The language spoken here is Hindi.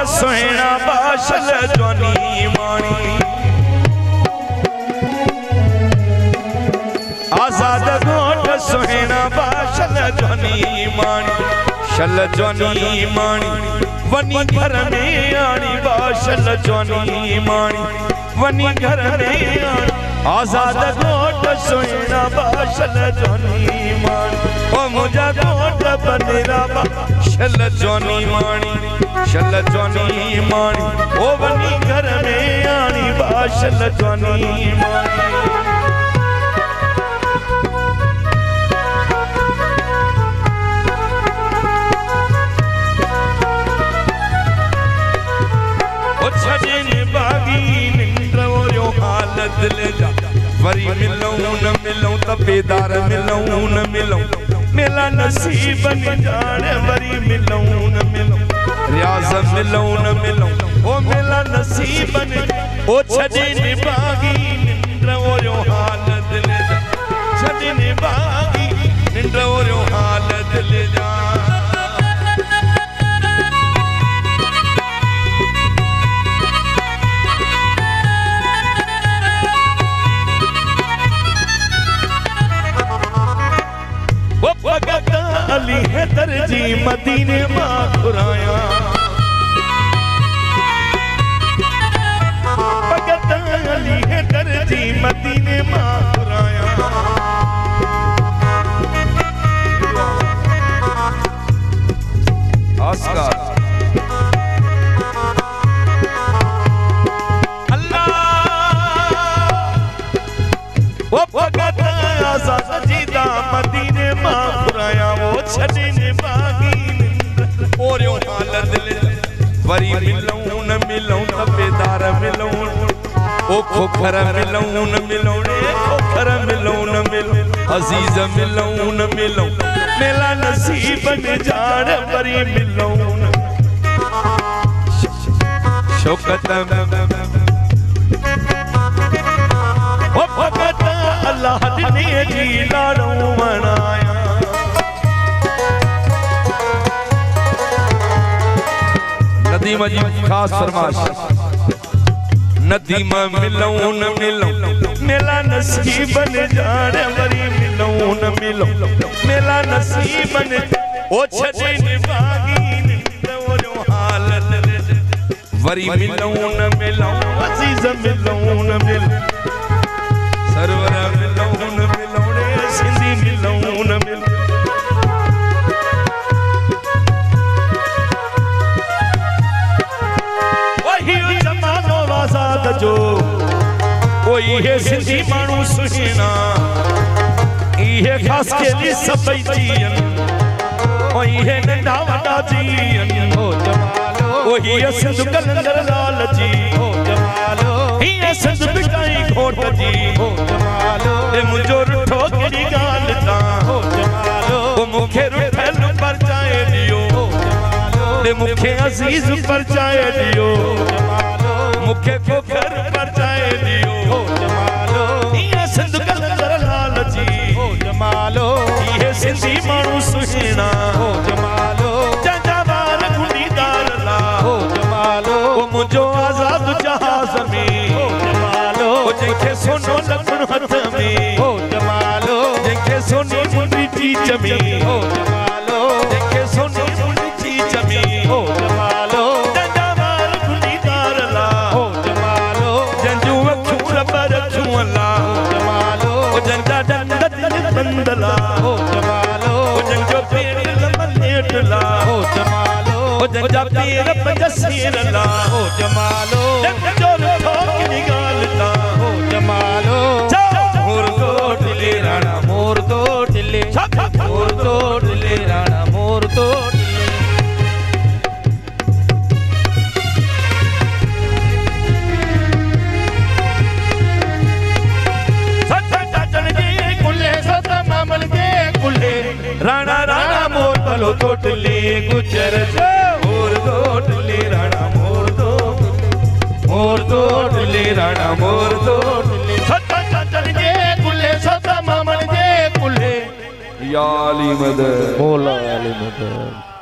सोहना बाशल जवानी माणी आजाद घोट सोहना बाशल जवानी माणी शल जवानी माणी वनी घर में आनी बाशल जवानी माणी वनी घर में आनी आजाद घोट सोहना बाशल जवानी माणी ओ मुझा घोट बनेरा बाशल जवानी माणी शल जवानी माणी ओ वनी घर में आनी बाशल जवानी माणी ले जा वरी मिलूं न मिलूं तबेदार मिलूं न मिलूं मेला नसीब न जाने वरी मिलूं न मिलूं रियाज मिलूं न मिलूं ओ मेला नसीब न ओ छदे निभागी निंद्र ओयो हालत ले जा छदे निभागी निंद्र ओयो हालत ले जा अली है दर्जी मदीने मां खुराया भगत अली है दर्जी मदीने मां खुराया आस्कार अल्लाह वो भगत आजाद जीदा मदीने मां खुराया वो छदे बागी और यो हालत ले वरी मिलूं न मिलूं तबेदार मिलूं ओ खोखर मिलूं न मिलूं रे खोखर मिलूं न मिलूं अजीज मिलूं न मिलूं मेला नसीब न जान वरी मिलूं न शौकत ओ भगत अल्लाह ने जी लाड़ो मनाया नदीम जी खास फरमाश नदीम मिलूं न मिलूं मेला नसीब न जाने वरी मिलूं न मिलूं मेला नसीब न ओ छदे निभागी निंद्र ओयो हालत वरी मिलूं न मिलूं अजीज मिलूं न मिलूं सरवर मिलूं न मिलूं रे सिंधी मिलूं न मिलूं जो कोई है सिंधी मानू सुहिना इहे खास के लिए सबई जियन कोई है नंढा वडा जियन हो जमालो ओही है सिंध कलंदर लाल जी हो जमालो ही है सिंध बिकाई खोट जी हो जमालो ए मुजो रुठो केड़ी गाल ता हो जमालो ओ मुखे रुठल पर जाए दियो हो जमालो ए मुखे अजीज पर जाए दियो मुखे को घर पर जाए दियो हो जमालो ये सिंध कलंदर लाल जी हो जमालो ये सिंधी मानू सुहिना हो जमालो जंजाबार गुंडीदार ला हो जमालो ओ मुझो आजाद जहाज में हो जमालो ओ जेके सोनो लखन हथ में हो जमालो जेके सोनी मुंडी चीच में हो जमालो जेके सोनी मुंडी चीच में हो जमालो बंदला हो जमालो जंजो पेड़ लमनेटला हो जमालो जंजा पेड़ पंजसीरला हो जमालो जंजो ठोक निगालता हो जमालो मोर तो ढिले राणा मोर तो ढिले मोर तो ढिले राणा मोर तो राणा राणा मोर भलो तोटले गुजर मोर तोटले राणा मोर तोटले राणा मोर तोटले सत्ता चाचन जे कुले सत्ता मामन जे कुले या अली मदद मौला अली मदद।